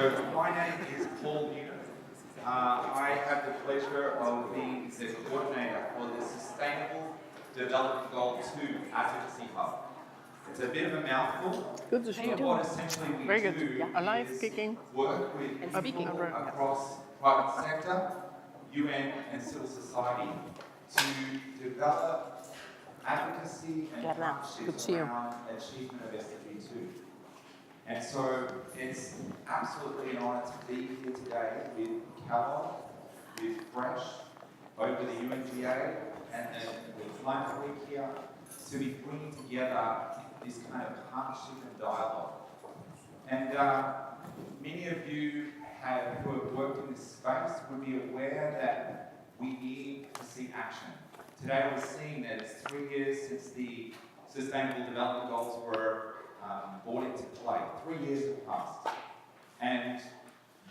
My name is Paul Newton. I have the pleasure of being the coordinator for the Sustainable Development Goal 2 Advocacy Hub. It's a bit of a mouthful. Good to see you. What essentially we Very good. do Yeah. Alive, is kicking, work with and speaking. people across private sector, UN and civil society to develop advocacy and partnerships around achievement of SDG2. And so it's absolutely an honour to be here today with Kellogg, with FrESH, over the UNGA, and then the Climate Week here, to be bringing together this kind of partnership and dialogue. And many of you who have worked in this space would be aware that we need to see action. Today we're seeing that it's 3 years since the Sustainable Development Goals were brought into play. 3 years have passed. And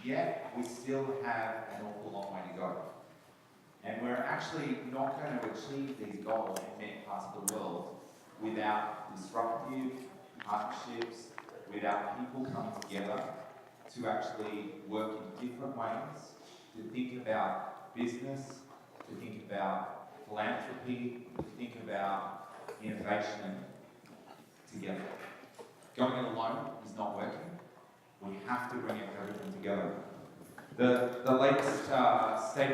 yet we still have an awful long way to go. And we're actually not going to achieve these goals in many parts of the world without disruptive partnerships, without people coming together to actually work in different ways, to think about business, to think about philanthropy, to think about innovation together. Going it alone is not working. We have to bring everything together. The latest State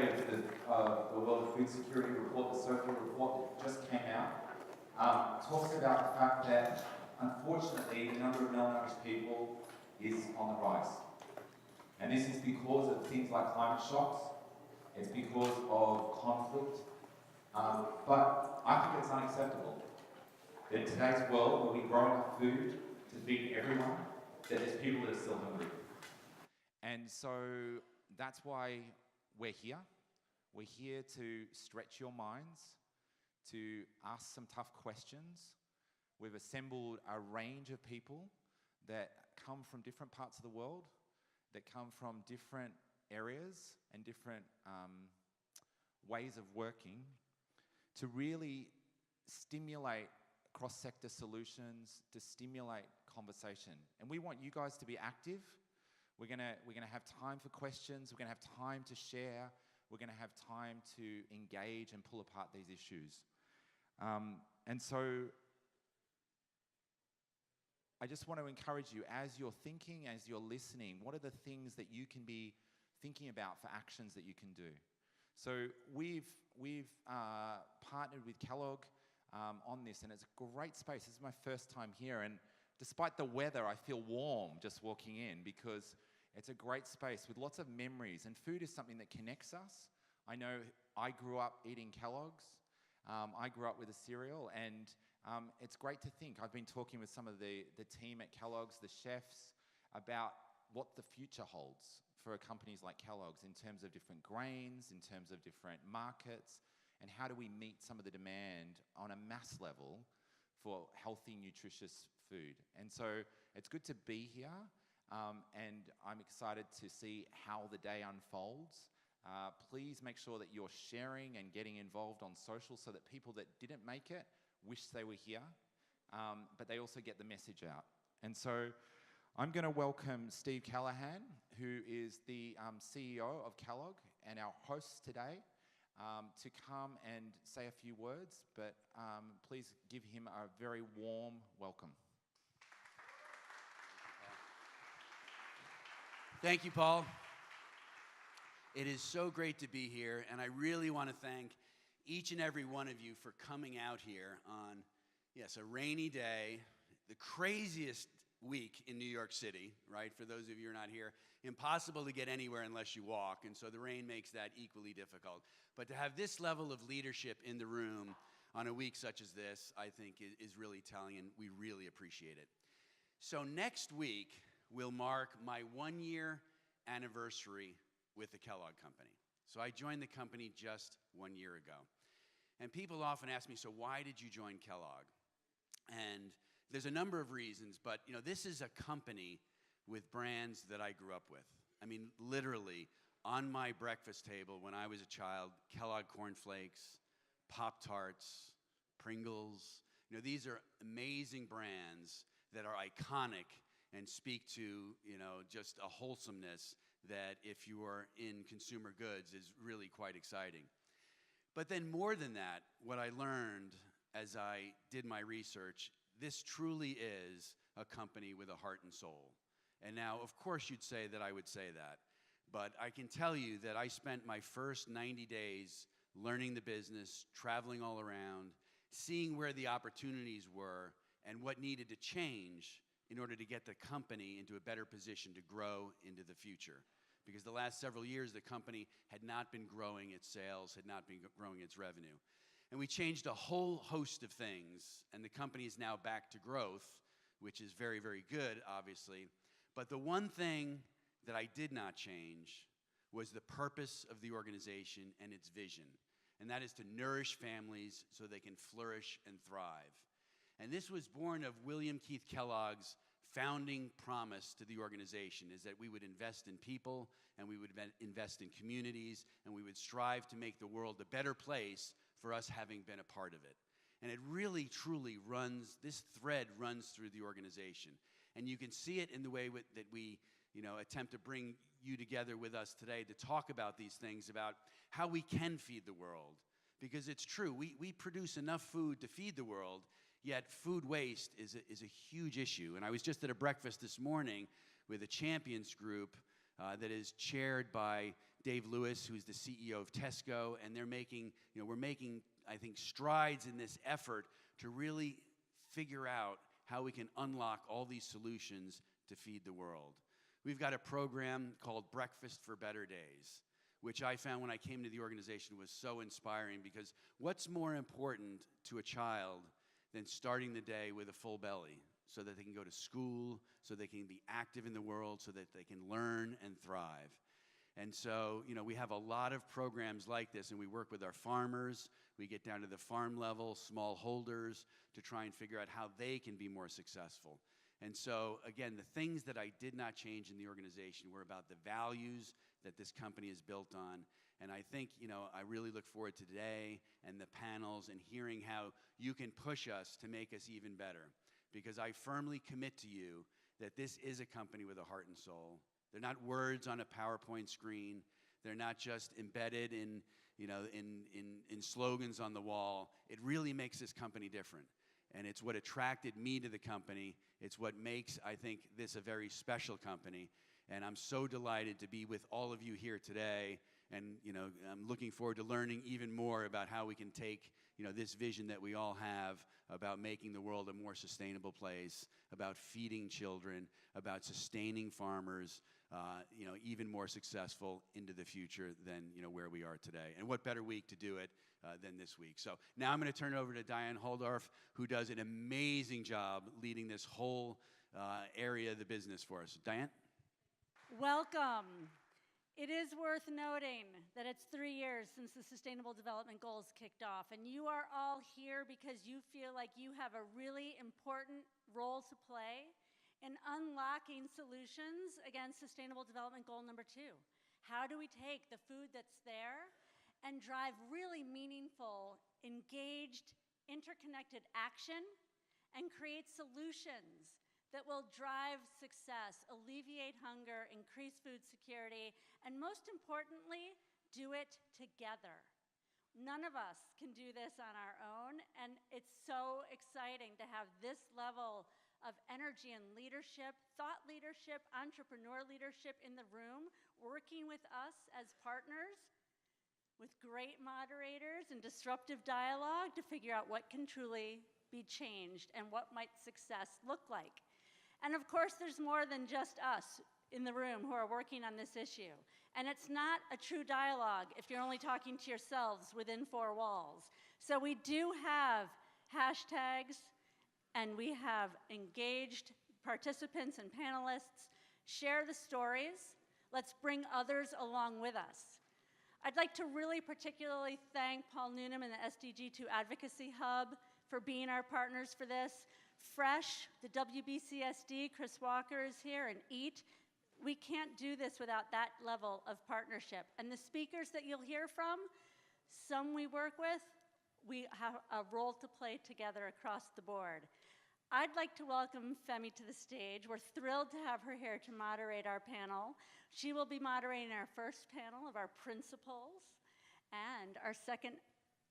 of the World Food Security report, the SOFA report that just came out, talks about the fact that, unfortunately, the number of malnourished people is on the rise. And this is because of things like climate shocks. It's because of conflict. But I think it's unacceptable that in today's world, where we grow enough food to feed everyone, that there's people that are still hungry. And so that's why we're here. We're here to stretch your minds, to ask some tough questions. We've assembled a range of people that come from different parts of the world, that come from different areas and different ways of working, to really stimulate cross-sector solutions, to stimulate conversation. And we want you guys to be active. We're gonna have time for questions. We're gonna have time to share. We're gonna have time to engage and pull apart these issues. And so I just want to encourage you, as you're thinking, as you're listening, what are the things that you can be thinking about for actions that you can do? So we've partnered with Kellogg on this, and it's a great space. This is my first time here, and despite the weather, I feel warm just walking in because it's a great space with lots of memories, and food is something that connects us. I know I grew up eating Kellogg's. I grew up with a cereal, and it's great to think. I've been talking with some of the team at Kellogg's, the chefs, about what the future holds for companies like Kellogg's in terms of different grains, in terms of different markets, and how do we meet some of the demand on a mass level for healthy, nutritious food. And so it's good to be here, and I'm excited to see how the day unfolds. Please make sure that you're sharing and getting involved on social so that people that didn't make it wish they were here, but they also get the message out. And so I'm going to welcome Steve Callahan, who is the CEO of Kellogg and our host today, to come and say a few words, but please give him a very warm welcome. Thank you, Paul. It is so great to be here, and I really want to thank each and every one of you for coming out here on, yes, a rainy day, the craziest week in New York City, right? For those of you who are not here, impossible to get anywhere unless you walk, and so the rain makes that equally difficult. But to have this level of leadership in the room on a week such as this, I think is really telling, and we really appreciate it. So next week will mark my 1-year anniversary with the Kellogg Company. So I joined the company just 1 year ago. And people often ask me, so why did you join Kellogg? And there's a number of reasons, but this is a company with brands that I grew up with. I mean, literally, on my breakfast table when I was a child, Kellogg Corn Flakes, Pop-Tarts, Pringles. These are amazing brands that are iconic and speak to, just a wholesomeness that if you are in consumer goods is really quite exciting. But then more than that, what I learned as I did my research, this truly is a company with a heart and soul. And now, of course, you'd say that I would say that. But I can tell you that I spent my first 90 days learning the business, traveling all around, seeing where the opportunities were and what needed to change in order to get the company into a better position to grow into the future. Because the last several years, the company had not been growing its sales, had not been growing its revenue. And we changed a whole host of things, and the company is now back to growth, which is very, very good, obviously. But the one thing that I did not change was the purpose of the organization and its vision. And that is to nourish families so they can flourish and thrive. And this was born of William Keith Kellogg's founding promise to the organization, is that we would invest in people and we would invest in communities and we would strive to make the world a better place for us having been a part of it. And it really, truly runs, this thread runs through the organization. And you can see it in the way that we attempt to bring you together with us today to talk about these things, about how we can feed the world. Because it's true, we produce enough food to feed the world, yet food waste is a huge issue. And I was just at a breakfast this morning with a champions group that is chaired by Dave Lewis, who's the CEO of Tesco, and they're making, we're making, I think, strides in this effort to really figure out how we can unlock all these solutions to feed the world. We've got a program called Breakfast for Better Days, which I found when I came to the organization was so inspiring, because what's more important to a child than starting the day with a full belly so that they can go to school, so they can be active in the world, so that they can learn and thrive? And so, we have a lot of programs like this, and we work with our farmers. We get down to the farm level, small holders, to try and figure out how they can be more successful. And so, again, the things that I did not change in the organization were about the values that this company is built on. And I think, I really look forward to today and the panels and hearing how you can push us to make us even better. Because I firmly commit to you that this is a company with a heart and soul. They're not words on a PowerPoint screen. They're not just embedded in slogans on the wall. It really makes this company different. And it's what attracted me to the company. It's what makes, I think, this a very special company. And I'm so delighted to be with all of you here today. And, I'm looking forward to learning even more about how we can take, this vision that we all have about making the world a more sustainable place, about feeding children, about sustaining farmers, even more successful into the future than, where we are today. And what better week to do it than this week. So now I'm going to turn it over to Diane Holdorf, who does an amazing job leading this whole area of the business for us. Diane? Welcome. It is worth noting that it's 3 years since the Sustainable Development Goals kicked off, and you are all here because you feel like you have a really important role to play in unlocking solutions against Sustainable Development Goal number 2. How do we take the food that's there and drive really meaningful, engaged, interconnected action and create solutions that will drive success, alleviate hunger, increase food security, and most importantly, do it together. None of us can do this on our own, and it's so exciting to have this level of energy and leadership, thought leadership, entrepreneur leadership in the room, working with us as partners, with great moderators and disruptive dialogue to figure out what can truly be changed and what might success look like. And of course, there's more than just us in the room who are working on this issue. And it's not a true dialogue if you're only talking to yourselves within 4 walls. So we do have hashtags, and we have engaged participants and panelists. Share the stories. Let's bring others along with us. I'd like to really particularly thank Paul Noonan and the SDG2 Advocacy Hub for being our partners for this. FrESH, the WBCSD, Chris Walker is here, and EAT. We can't do this without that level of partnership. And the speakers that you'll hear from, some we work with, we have a role to play together across the board. I'd like to welcome Femi to the stage. We're thrilled to have her here to moderate our panel. She will be moderating our first panel of our principals and our second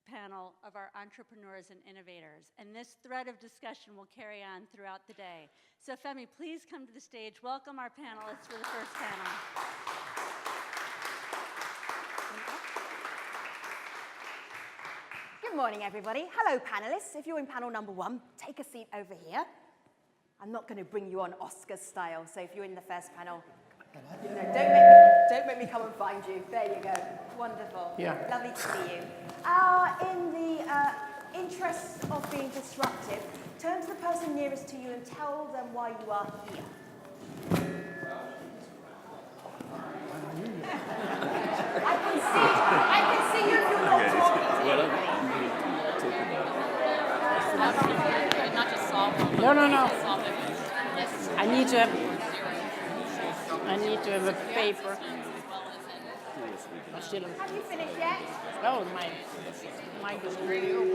panel of our entrepreneurs and innovators. And this thread of discussion will carry on throughout the day. So Femi, please come to the stage. Welcome our panelists for the first panel. Good morning, everybody. Hello, panelists. If you're in panel number 1, take a seat over here. I'm not going to bring you on Oscar style, so if you're in the first panel, don't make me come and find you. There you go. Wonderful. Yeah. Lovely to see you. In the interest of being disruptive, turn to the person nearest to you and tell them why you are here. I can see you if you're not talking to me. Not just solve them. No. Solve it. Yes. I need to have a paper. Have you finished yet? Oh, my mic is really open.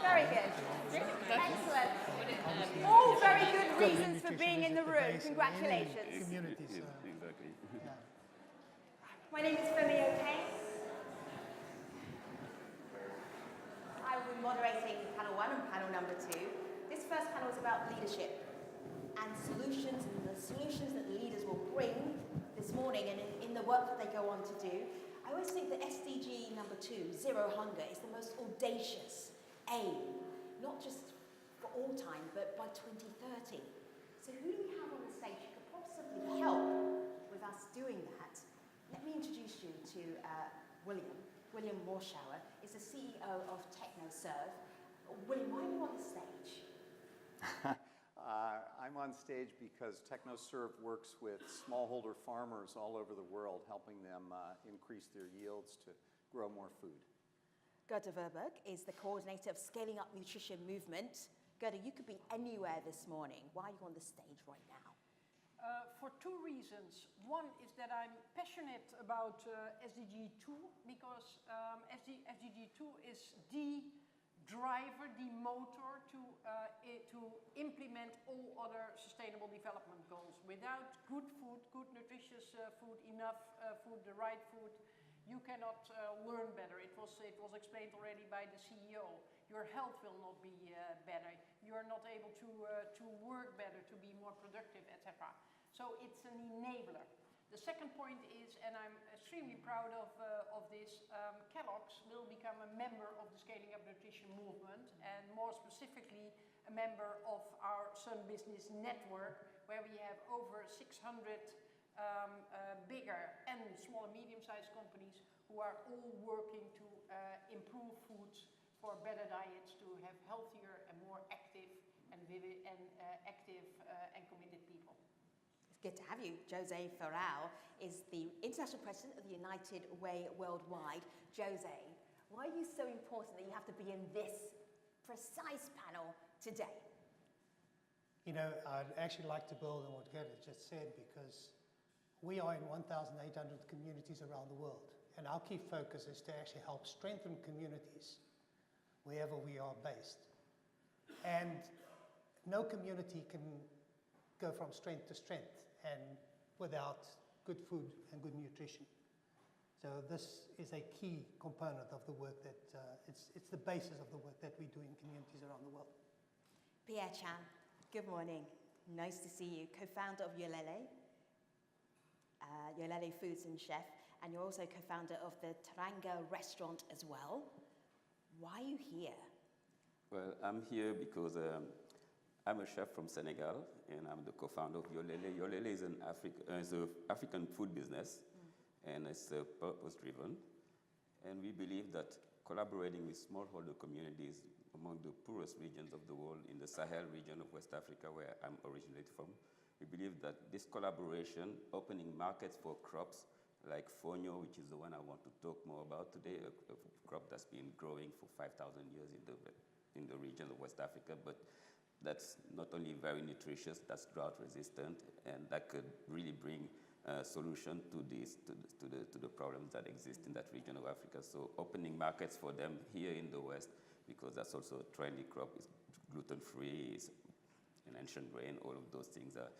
Very good. Excellent. All very good reasons for being in the room. Congratulations. Communities. Exactly. My name is Femi O'Kane. I will be moderating panel 1 and panel number 2. This first panel is about leadership and solutions, and the solutions that leaders will bring this morning and in the work that they go on to do. I always think that SDG number 2, Zero Hunger, is the most audacious aim, not just for all time, but by 2030. So who do we have on the stage who could possibly help with us doing that? Let me introduce you to William. William Warshauer is the CEO of TechnoServe. William, why are you on the stage? I'm on stage because TechnoServe works with smallholder farmers all over the world, helping them increase their yields to grow more food. Gerda Verberg is the coordinator of Scaling Up Nutrition Movement. Gerda, you could be anywhere this morning. Why are you on the stage right now? For 2 reasons. One is that I'm passionate about SDG2 because SDG2 is the driver, the motor to implement all other sustainable development goals. Without good food, good nutritious food, enough food, the right food, you cannot learn better. It was explained already by the CEO. Your health will not be better. You are not able to work better, to be more productive, etc. So it's an enabler. The second point is, and I'm extremely proud of this, Kellogg's will become a member of the Scaling Up Nutrition movement, and more specifically a member of our Sun Business Network, where we have over 600 bigger and small and medium-sized companies who are all working to improve foods for better diets, to have healthier and more active and committed people. It's good to have you. Jose Ferral is the International President of the United Way Worldwide. Jose, why are you so important that you have to be in this precise panel today? You know, I'd actually like to build on what Gerda just said, because we are in 1,800 communities around the world, and our key focus is to actually help strengthen communities wherever we are based. And no community can go from strength to strength and without good food and good nutrition. So this is a key component of the work that, it's the basis of the work that we do in communities around the world. Pierre Chan, good morning. Nice to see you. Co-founder of Yolele, Yolele Foods and Chef, and you're also co-founder of the Teranga restaurant as well. Why are you here? Well, I'm here because I'm a chef from Senegal, and I'm the co-founder of Yolele. Yolele is an African food business, and it's purpose-driven. And we believe that collaborating with smallholder communities among the poorest regions of the world, in the Sahel region of West Africa, where I'm originated from, we believe that this collaboration, opening markets for crops like fonio, which is the one I want to talk more about today, a crop that's been growing for 5,000 years in the region of West Africa, but that's not only very nutritious, that's drought resistant, and that could really bring solution to the problems that exist in that region of Africa. So opening markets for them here in the West, because that's also a trendy crop, is gluten-free, is an ancient grain, all of those things are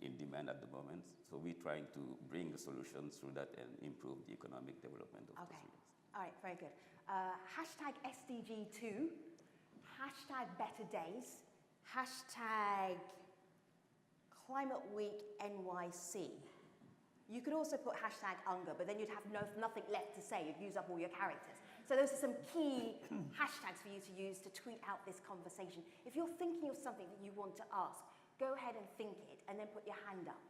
in demand at the moment. So we're trying to bring the solutions through that and improve the economic development of those regions. All right, very good. Hashtag SDG2, hashtag Better Days, hashtag Climate Week NYC. You could also put hashtag UNGA, but then you'd have nothing left to say. You'd use up all your characters. So those are some key hashtags for you to use to tweet out this conversation. If you're thinking of something that you want to ask, go ahead and think it, and then put your hand up.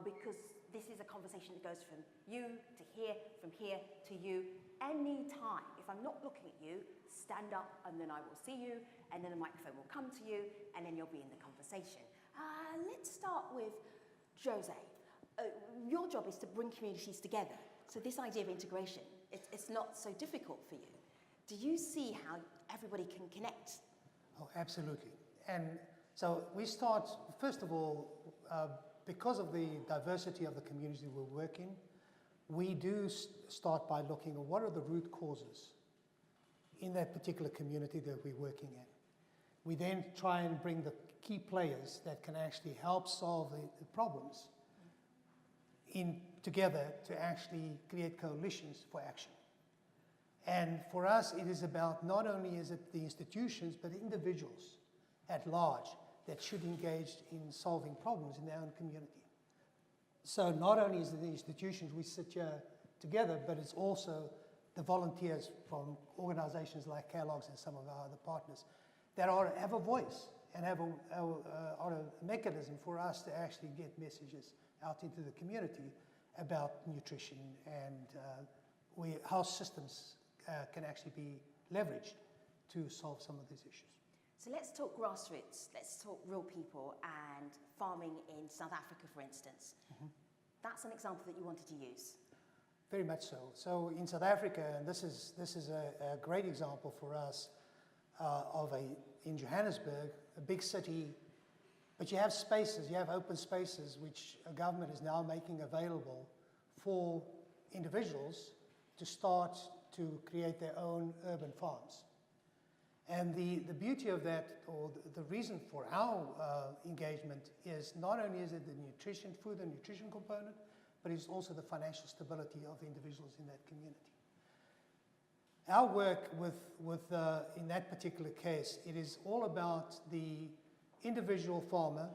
Because this is a conversation that goes from you to here, from here to you, anytime. If I'm not looking at you, stand up, and then I will see you, and then the microphone will come to you, and then you'll be in the conversation. Let's start with Jose. Your job is to bring communities together. So this idea of integration, it's not so difficult for you. Do you see how everybody can connect? Oh, absolutely. And so we start, first of all, because of the diversity of the community we work in, we do start by looking at what are the root causes in that particular community that we're working in. We then try and bring the key players that can actually help solve the problems in together to actually create coalitions for action. And for us, it is about not only is it the institutions, but individuals at large that should engage in solving problems in their own community. So not only is it the institutions we sit here together, but it's also the volunteers from organizations like Kellogg's and some of our other partners that have a voice and have a mechanism for us to actually get messages out into the community about nutrition and how systems can actually be leveraged to solve some of these issues. So let's talk grassroots, let's talk real people and farming in South Africa, for instance. Mm-hmm. That's an example that you wanted to use. Very much so. So in South Africa, and this is a great example for us in Johannesburg, a big city, but you have spaces, you have open spaces which a government is now making available for individuals to start to create their own urban farms. And the beauty of that, or the reason for our engagement, is not only is it the food and nutrition component, but it's also the financial stability of individuals in that community. Our work in that particular case, it is all about the individual farmer,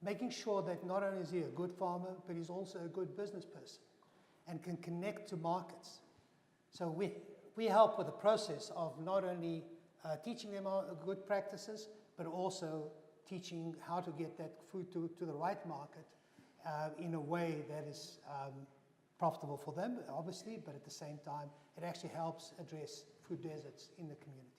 making sure that not only is he a good farmer, but he's also a good business person and can connect to markets. So we help with the process of not only teaching them good practices, but also teaching how to get that food to the right market in a way that is profitable for them, obviously, but at the same time, it actually helps address food deserts in the community.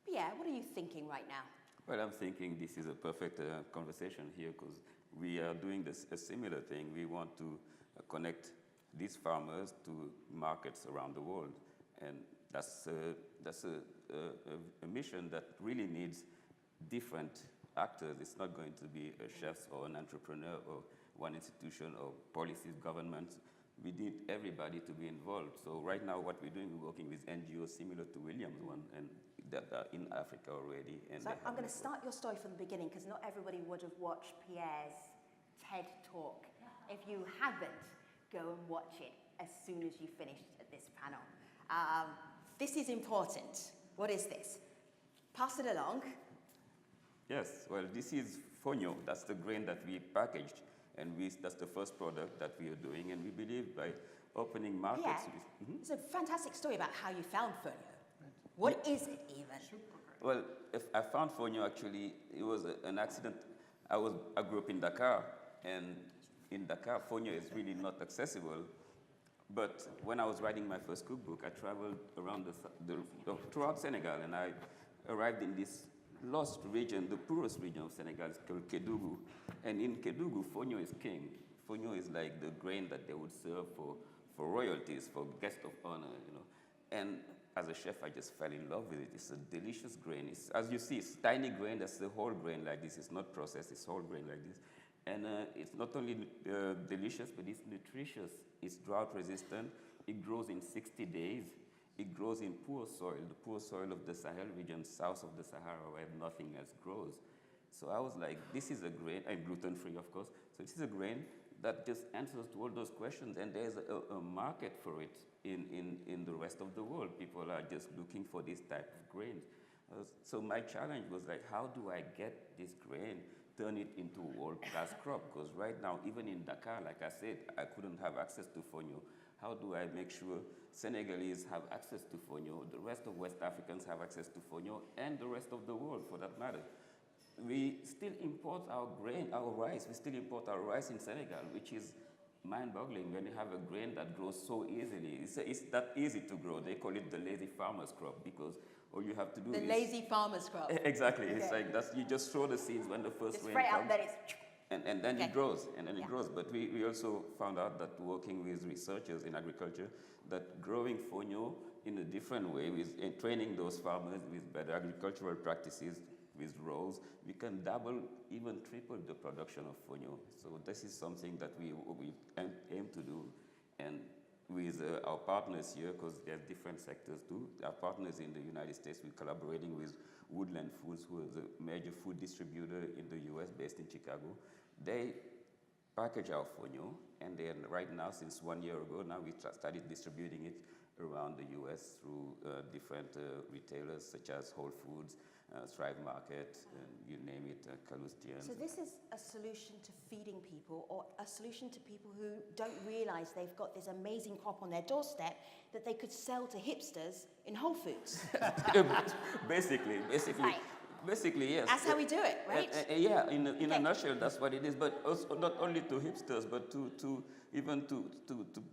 Yeah, what are you thinking right now? Well, I'm thinking this is a perfect conversation here because we are doing a similar thing. We want to connect these farmers to markets around the world, and that's a mission that really needs different actors. It's not going to be a chef or an entrepreneur or one institution or policies, governments. We need everybody to be involved. So right now what we're doing, we're working with NGOs similar to William's one, and that are in Africa already. And so I'm going to start your story from the beginning because not everybody would have watched Pierre's TED Talk. If you haven't, go and watch it as soon as you finish at this panel. This is important. What is this? Pass it along. Yes, well, this is fonio. That's the grain that we packaged, and that's the first product that we are doing, and we believe by opening markets. Yeah. It's a fantastic story about how you found fonio. What is it even? Well, if I found fonio, actually, it was an accident. I grew up in Dakar, and in Dakar, fonio is really not accessible. But when I was writing my first cookbook, I traveled around throughout Senegal, and I arrived in this lost region, the poorest region of Senegal, it's called Kédougou. And in Kédougou, fonio is king. Fonio is like the grain that they would serve for royalties, for guests of honor, you know. And as a chef, I just fell in love with it. It's a delicious grain. It's, as you see, it's tiny grain. That's the whole grain like this. It's not processed. It's whole grain like this. And it's not only delicious, but it's nutritious. It's drought resistant. It grows in 60 days. It grows in poor soil, the poor soil of the Sahel region, south of the Sahara, where nothing else grows. So I was like, this is a grain, and gluten-free, of course. So this is a grain that just answers to all those questions, and there's a market for it in the rest of the world. People are just looking for this type of grains. So my challenge was like, how do I get this grain, turn it into a world-class crop? Because right now, even in Dakar, like I said, I couldn't have access to fonio. How do I make sure Senegalese have access to fonio, the rest of West Africans have access to fonio, and the rest of the world, for that matter? We still import our grain, our rice. We still import our rice in Senegal, which is mind-boggling when you have a grain that grows so easily. It's that easy to grow. They call it the lazy farmer's crop because all you have to do is... The lazy farmer's crop. Exactly. Okay. It's like you just throw the seeds when the first Just rain spray comes. out, then it's... And then Okay. it grows, and then Yeah. it grows. But we also found out that working with researchers in agriculture, that growing fonio in a different way, and training those farmers with better agricultural practices, with rows, we can double, even triple the production of fonio. So this is something that we aim to do. And with our partners here, because there are different sectors too, our partners in the United States, we're collaborating with Woodland Foods, who is a major food distributor in the US based in Chicago. They package our fonio, and then right now, since 1 year ago, now we started distributing it around the US through different retailers such as Whole Foods, Thrive Market, you name it, Calustian. So this is a solution to feeding people, or a solution to people who don't realize they've got this amazing crop on their doorstep that they could sell to hipsters in Whole Foods. Basically, Right. Basically, yes. That's how we do it, right? Yeah, in a nutshell, that's what it is. But also not only to hipsters, but even to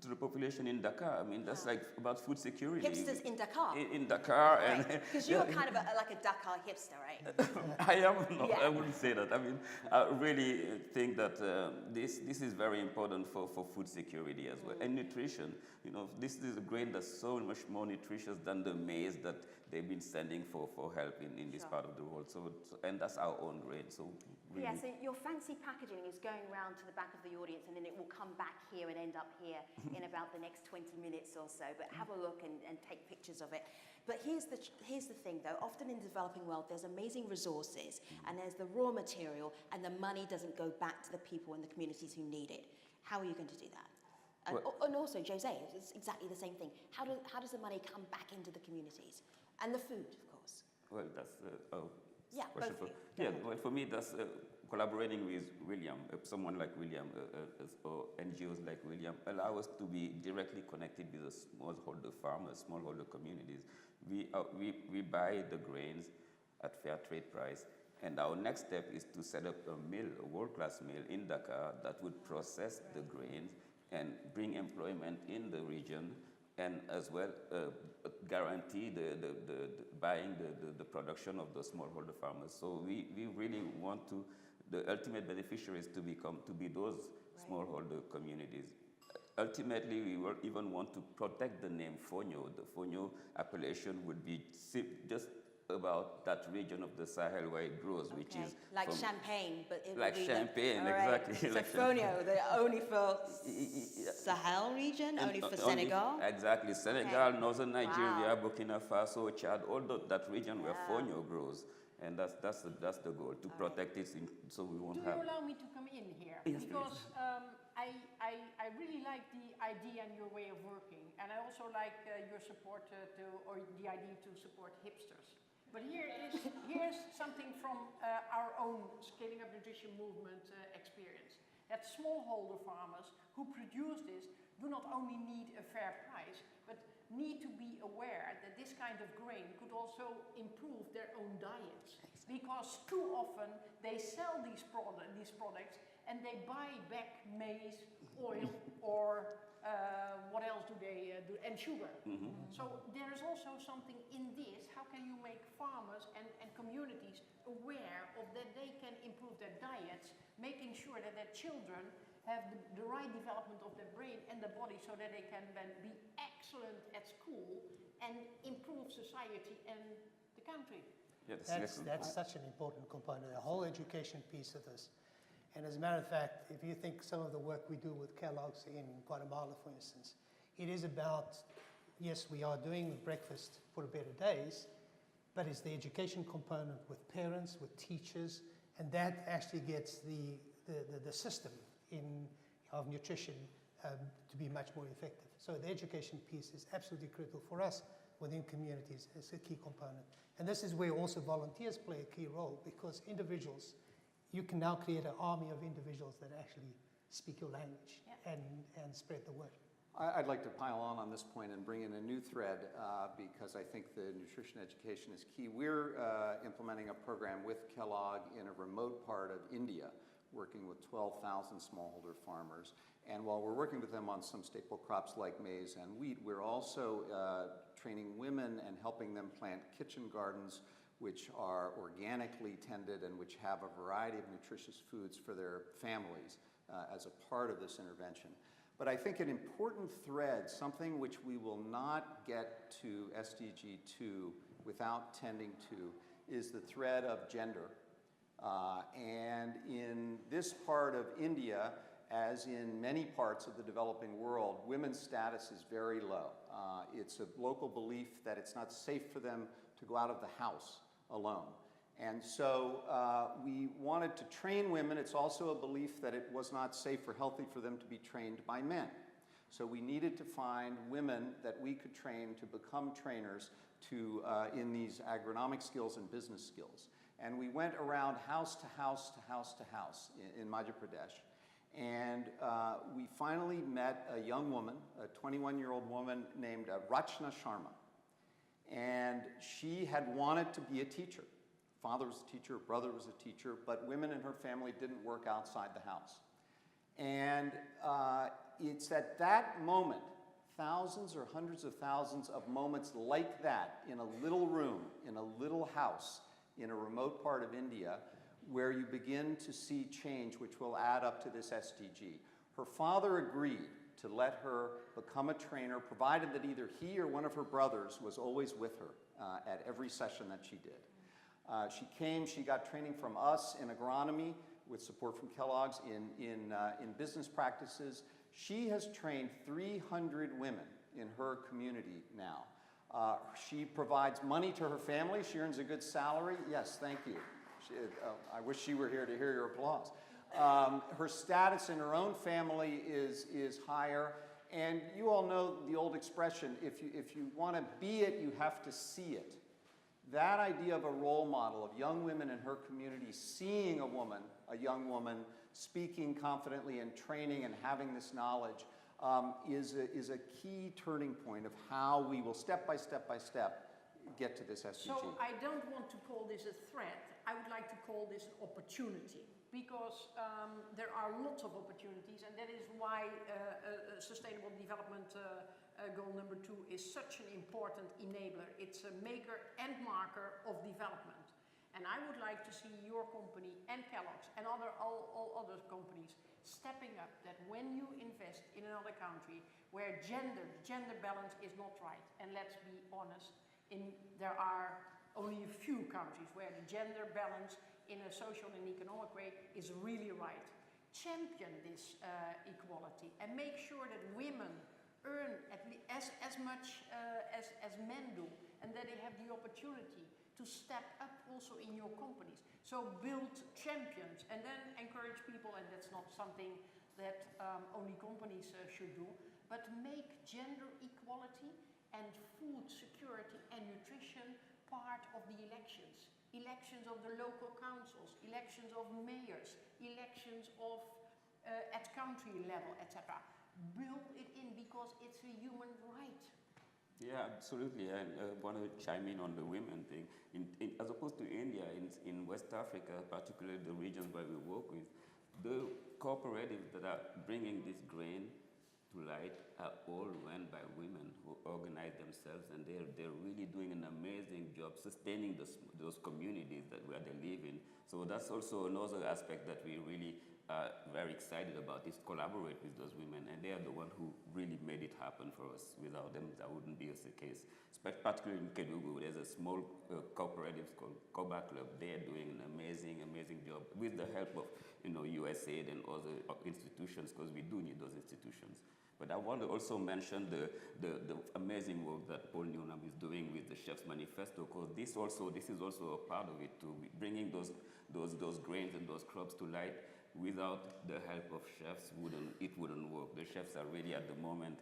the population in Dakar. I mean, that's like about food security. Hipsters in Dakar. In Dakar, and Because you're kind of like a Dakar hipster, right? I am not. Yeah. I wouldn't say that. I mean, I really think that this is very important for food security as well, and nutrition. You know, this is a grain that's so much more nutritious than the maize that they've been sending for help in this part of the world. So and that's our own grain. So really. Yeah, so your fancy packaging is going around to the back of the audience, and then it will come back here and end up here in about the next 20 minutes or so. But have a look and take pictures of it. But here's the thing, though. Often in the developing world, there's amazing resources, and there's the raw material, and the money doesn't go back to the people in the communities who need it. How are you going to do that? And also, Jose, it's exactly the same thing. How does the money come back into the communities? And the food, of course. Well, that's Yeah, question both of for, you. yeah. Well, for me, that's collaborating with William, someone like William, or NGOs like William, allow us to be directly connected with the smallholder farmers, smallholder communities. We buy the grains at fair trade price, and our next step is to set up a mill, a world-class mill in Dakar that would process the grains and bring employment in the region, and as well guarantee the buying the production of the smallholder farmers. So we really want the ultimate beneficiaries to be those smallholder communities. Ultimately, we will even want to protect the name fonio. The fonio appellation would be just about that region of the Sahel where it grows, which is like champagne, but it like would be champagne, right. exactly. So like fonio, they're only for Sahel region, only for Senegal. Exactly, Senegal, northern Nigeria, Wow. Burkina Faso, Chad, all that region where fonio grows, and that's the goal, to protect it, so we won't have. Do you allow me to come in here? Yes, because I really like the idea and your way of working, and I also like your support or the idea to support hipsters. But here's something from our own Scaling Up Nutrition movement experience. That smallholder farmers who produce this do not only need a fair price, but need to be aware that this kind of grain could also improve their own diets. Because too often they sell these products and they buy back maize, oil, or what else do they do? And sugar. Mm-hmm. So there is also something in this. How can you make farmers and communities aware of that they can improve their diets, making sure that their children have the right development of their brain and the body so that they can then be excellent at school and improve society and the country? Yes, That's such an important component, the whole education piece of this. And as a matter of fact, if you think some of the work we do with Kellogg's in Guatemala, for instance, it is about, yes, we are doing breakfast for better days, but it's the education component with parents, with teachers, and that actually gets the system of nutrition to be much more effective. So the education piece is absolutely critical for us within communities. It's a key component. And this is where also volunteers play a key role, because individuals, you can now create an army of individuals that actually speak your language and spread the word. I'd like to pile on this point and bring in a new thread because I think the nutrition education is key. We're implementing a program with Kellogg in a remote part of India, working with 12,000 smallholder farmers. And while we're working with them on some staple crops like maize and wheat, we're also training women and helping them plant kitchen gardens which are organically tended and which have a variety of nutritious foods for their families as a part of this intervention. But I think an important thread, something which we will not get to SDG2 without tending to, is the thread of gender. And in this part of India, as in many parts of the developing world, women's status is very low. It's a local belief that it's not safe for them to go out of the house alone. And so we wanted to train women. It's also a belief that it was not safe or healthy for them to be trained by men. So we needed to find women that we could train to become trainers in these agronomic skills and business skills. And we went around house to house to house to house in Madhya Pradesh. And we finally met a young woman, a 21-year-old woman named Rachna Sharma. And she had wanted to be a teacher. Father was a teacher, brother was a teacher, but women in her family didn't work outside the house. And it's at that moment, thousands or hundreds of thousands of moments like that in a little room, in a little house, in a remote part of India, where you begin to see change which will add up to this SDG. Her father agreed to let her become a trainer, provided that either he or one of her brothers was always with her at every session that she did. She came, she got training from us in agronomy with support from Kellogg's in business practices. She has trained 300 women in her community now. She provides money to her family. She earns a good salary. Yes, thank you. I wish she were here to hear your applause. Her status in her own family is higher. And you all know the old expression, if you want to be it, you have to see it. That idea of a role model of young women in her community seeing a young woman, speaking confidently and training and having this knowledge is a key turning point of how we will step by step get to this SDG. So I don't want to call this a threat. I would like to call this an opportunity, because there are lots of opportunities, and that is why Sustainable Development Goal number 2 is such an important enabler. It's a maker and marker of development. And I would like to see your company and Kellogg's and all other companies stepping up, that when you invest in another country where gender balance is not right, and let's be honest, there are only a few countries where the gender balance in a social and economic way is really right. Champion this equality and make sure that women earn as much as men do, and that they have the opportunity to step up also in your companies. So build champions and then encourage people, and that's not something that only companies should do, but make gender equality and food security and nutrition part of the elections. Elections of the local councils, elections of mayors, elections of at country level, etc. Build it in, because it's a human right. Yeah, absolutely. And I want to chime in on the women thing. As opposed to India, in West Africa, particularly the regions where we work with, the cooperatives that are bringing this grain to light are all run by women who organize themselves, and they're really doing an amazing job sustaining those communities where they live in. So that's also another aspect that we really are very excited about, is collaborate with those women, and they are the ones who really made it happen for us. Without them, that wouldn't be the case. Particularly in Kellogg, there's a small cooperative called Coba Club. They are doing an amazing, amazing job with the help of USAID and other institutions, because we do need those institutions. But I want to also mention the amazing work that Paul Newnham is doing with the Chef's Manifesto, because this is also a part of it too. Bringing those grains and those crops to light. Without the help of chefs, it wouldn't work. The chefs are really at the moment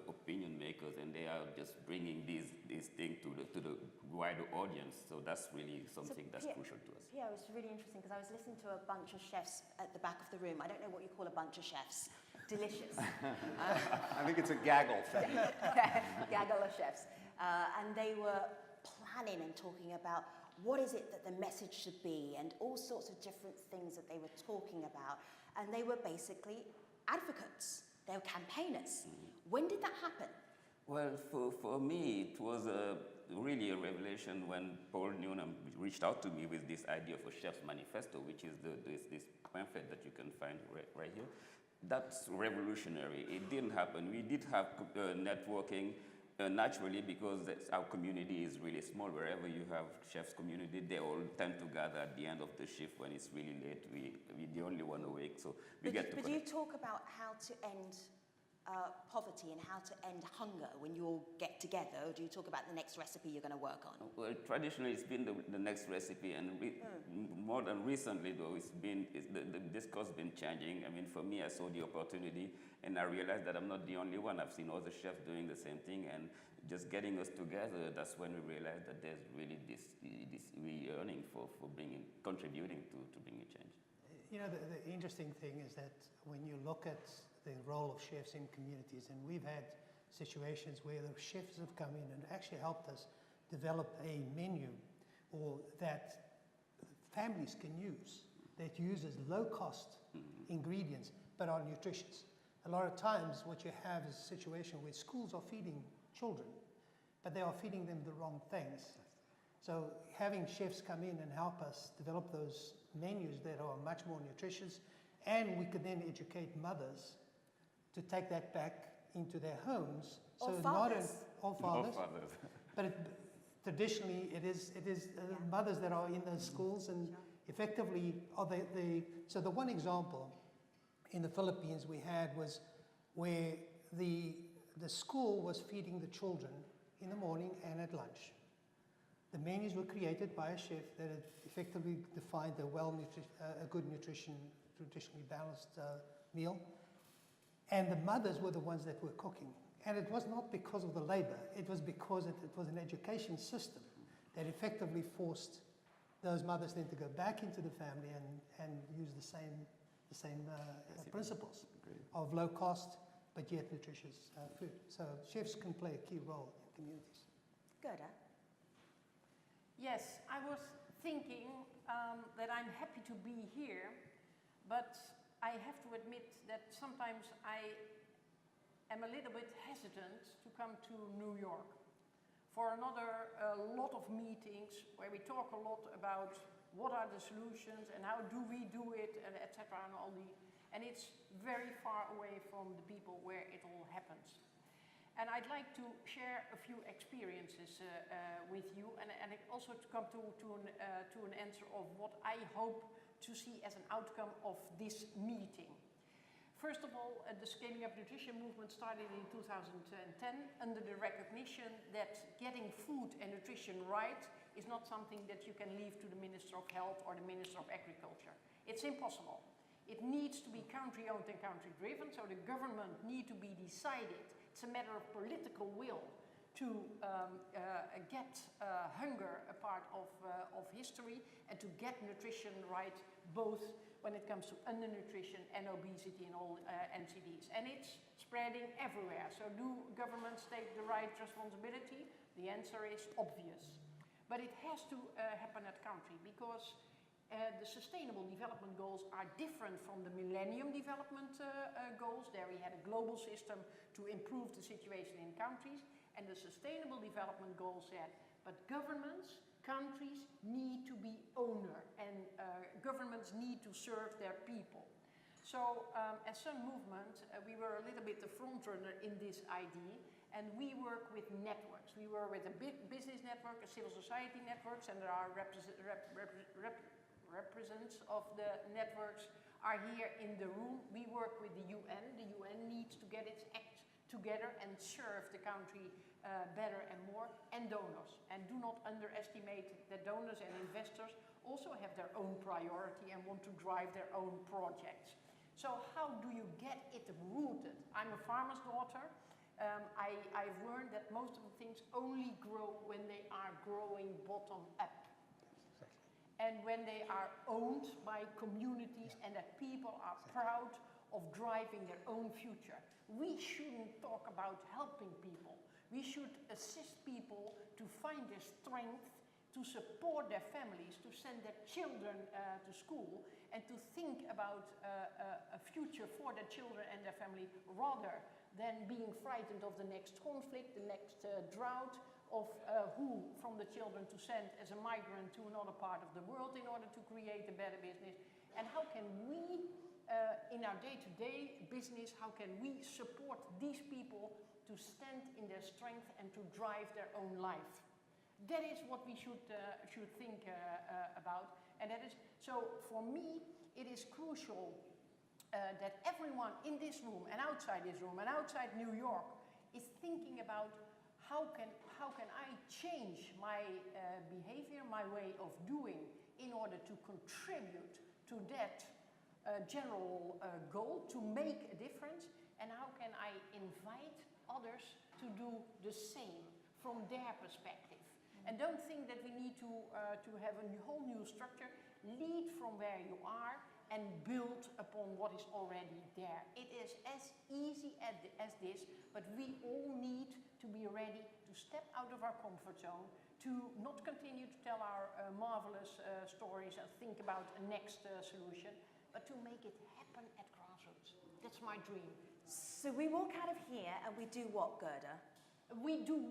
opinion makers, and they are just bringing these things to the wider audience. So that's really something that's crucial to us. Yeah, it was really interesting because I was listening to a bunch of chefs at the back of the room. I don't know what you call a bunch of chefs. Delicious. I think it's a gaggle thing. Gaggle of chefs. And they were planning and talking about what is it that the message should be, and all sorts of different things that they were talking about. And they were basically advocates. They were campaigners. When did that happen? Well, for me, it was really a revelation when Paul Newnham reached out to me with this idea of a Chef's Manifesto, which is this pamphlet that you can find right here. That's revolutionary. It didn't happen. We did have networking naturally, because our community is really small. Wherever you have chefs community, they all tend to gather at the end of the shift when it's really late. We're the only one awake, so we get to connect. But you talk about how to end poverty and how to end hunger when you all get together, or do you talk about the next recipe you're going to work on? Well, traditionally it's been the next recipe, and more than recently though, the discourse has been changing. I mean, for me, I saw the opportunity, and I realized that I'm not the only one. I've seen other chefs doing the same thing, and just getting us together, that's when we realized that there's really this yearning for contributing to bringing change. You know, the interesting thing is that when you look at the role of chefs in communities, and we've had situations where the chefs have come in and actually helped us develop a menu or that families can use, that uses low-cost ingredients but are nutritious. A lot of times what you have is a situation where schools are feeding children, but they are feeding them the wrong things. So having chefs come in and help us develop those menus that are much more nutritious, and we could then educate mothers to take that back into their homes. Or so fathers. Not all fathers. But traditionally it is mothers that are in those schools, and effectively are so the one example in the Philippines we had was where the school was feeding the children in the morning and at lunch. The menus were created by a chef that had effectively defined a good nutritionally balanced meal. And the mothers were the ones that were cooking. And it was not because of the labor, it was because it was an education system that effectively forced those mothers then to go back into the family and use the same principles of low cost but yet nutritious food. So chefs can play a key role in communities. Good, huh? Yes, I was thinking that I'm happy to be here, but I have to admit that sometimes I am a little bit hesitant to come to New York for another lot of meetings where we talk a lot about what are the solutions and how do we do it, and etc. And it's very far away from the people where it all happens. And I'd like to share a few experiences with you, and also to come to an answer of what I hope to see as an outcome of this meeting. First of all, the Scaling Up Nutrition movement started in 2010 under the recognition that getting food and nutrition right is not something that you can leave to the Minister of Health or the Minister of Agriculture. It's impossible. It needs to be country-owned and country-driven, so the government need to be decided. It's a matter of political will to get hunger a part of history, and to get nutrition right, both when it comes to undernutrition and obesity in all NCDs. And it's spreading everywhere. So do governments take the right responsibility? The answer is obvious. But it has to happen at country, because The Sustainable Development Goals are different from the Millennium Development Goals. There we had a global system to improve the situation in countries. And the Sustainable Development Goals said, but governments, countries need to be owner, and governments need to serve their people. So as Sun Movement, we were a little bit the front runner in this idea, and we work with networks. We work with a big business network, a civil society networks, and there are representatives of the networks are here in the room. We work with the UN. The UN needs to get its act together and serve the country better and more, and donors. And do not underestimate that donors and investors also have their own priority and want to drive their own projects. So how do you get it rooted? I'm a farmer's daughter. I've learned that most of the things only grow when they are growing bottom up. And when they are owned by communities and that people are proud of driving their own future. We shouldn't talk about helping people. We should assist people to find their strength, to support their families, to send their children to school, and to think about a future for their children and their family rather than being frightened of the next conflict, the next drought, of who from the children to send as a migrant to another part of the world in order to create a better business. And how can we, in our day-to-day business, how can we support these people to stand in their strength and to drive their own life? That is what we should think about. And that is, so for me, it is crucial that everyone in this room and outside this room and outside New York is thinking about how can I change my behavior, my way of doing in order to contribute to that general goal, to make a difference, and how can I invite others to do the same from their perspective. And don't think that we need to have a whole new structure. Lead from where you are and build upon what is already there. It is as easy as this, but we all need to be ready to step out of our comfort zone, to not continue to tell our marvelous stories and think about a next solution, but to make it happen at grassroots. That's my dream. So we walk out of here and we do what, Gerda? We do